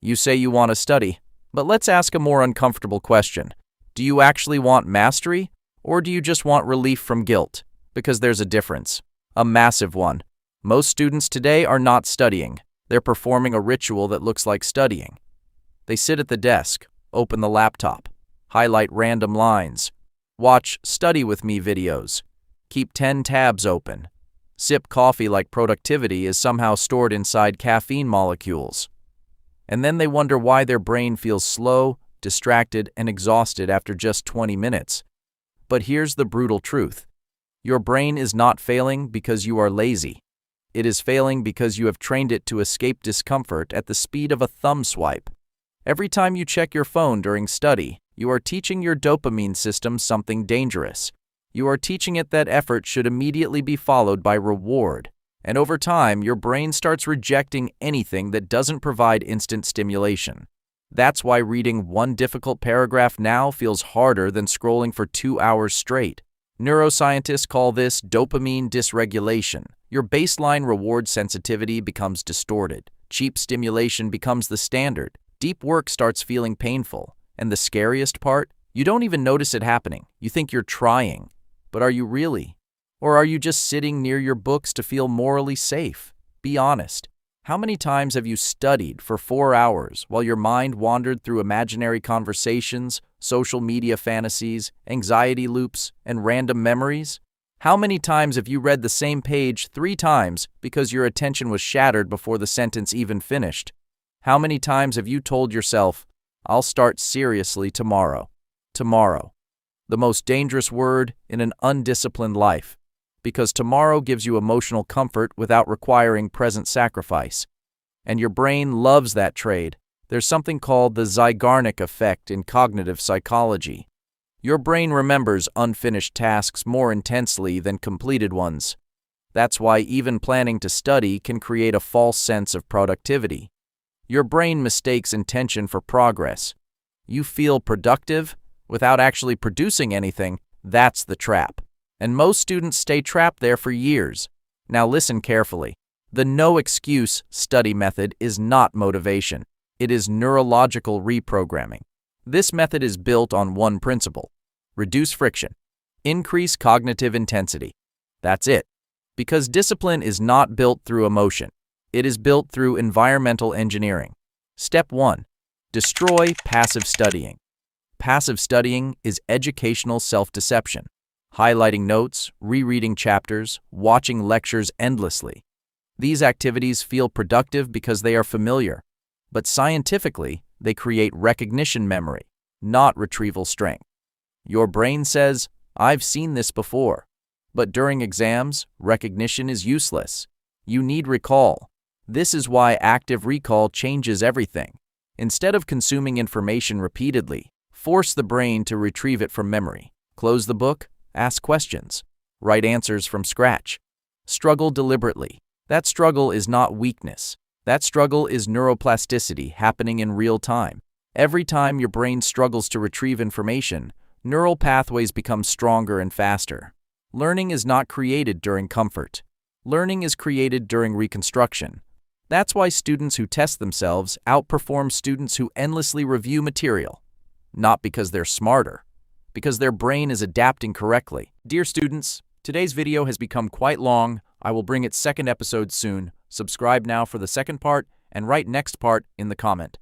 You say you want to study, but let's ask a more uncomfortable question. Do you actually want mastery, or do you just want relief from guilt? Because there's a difference. A massive one. Most students today are not studying. They're performing a ritual that looks like studying. They sit at the desk, open the laptop, highlight random lines, watch Study With Me videos, keep 10 tabs open, sip coffee like productivity is somehow stored inside caffeine molecules. And then they wonder why their brain feels slow, distracted, and exhausted after just 20 minutes. But here's the brutal truth. Your brain is not failing because you are lazy. It is failing because you have trained it to escape discomfort at the speed of a thumb swipe. Every time you check your phone during study, you are teaching your dopamine system something dangerous. You are teaching it that effort should immediately be followed by reward. And over time, your brain starts rejecting anything that doesn't provide instant stimulation. That's why reading one difficult paragraph now feels harder than scrolling for 2 hours straight. Neuroscientists call this dopamine dysregulation. Your baseline reward sensitivity becomes distorted. Cheap stimulation becomes the standard. Deep work starts feeling painful. And the scariest part? You don't even notice it happening. You think you're trying. But are you really? Or are you just sitting near your books to feel morally safe? Be honest. How many times have you studied for 4 hours while your mind wandered through imaginary conversations, social media fantasies, anxiety loops, and random memories? How many times have you read the same page 3 times because your attention was shattered before the sentence even finished? How many times have you told yourself, "I'll start seriously tomorrow"? Tomorrow. The most dangerous word in an undisciplined life. Because tomorrow gives you emotional comfort without requiring present sacrifice. And your brain loves that trade. There's something called the Zeigarnik effect in cognitive psychology. Your brain remembers unfinished tasks more intensely than completed ones. That's why even planning to study can create a false sense of productivity. Your brain mistakes intention for progress. You feel productive without actually producing anything. That's the trap. And most students stay trapped there for years. Now listen carefully. The no-excuse study method is not motivation. It is neurological reprogramming. This method is built on one principle: reduce friction, increase cognitive intensity. That's it. Because discipline is not built through emotion. It is built through environmental engineering. Step 1. Destroy passive studying. Passive studying is educational self-deception. Highlighting notes, rereading chapters, watching lectures endlessly. These activities feel productive because they are familiar, but scientifically, they create recognition memory, not retrieval strength. Your brain says, "I've seen this before." But during exams, recognition is useless. You need recall. This is why active recall changes everything. Instead of consuming information repeatedly, force the brain to retrieve it from memory. Close the book. Ask questions. Write answers from scratch. Struggle deliberately. That struggle is not weakness. That struggle is neuroplasticity happening in real time. Every time your brain struggles to retrieve information, neural pathways become stronger and faster. Learning is not created during comfort. Learning is created during reconstruction. That's why students who test themselves outperform students who endlessly review material. Not because they're smarter, because their brain is adapting correctly. Dear students, today's video has become quite long. I will bring its second episode soon. Subscribe now for the second part and write next part in the comment.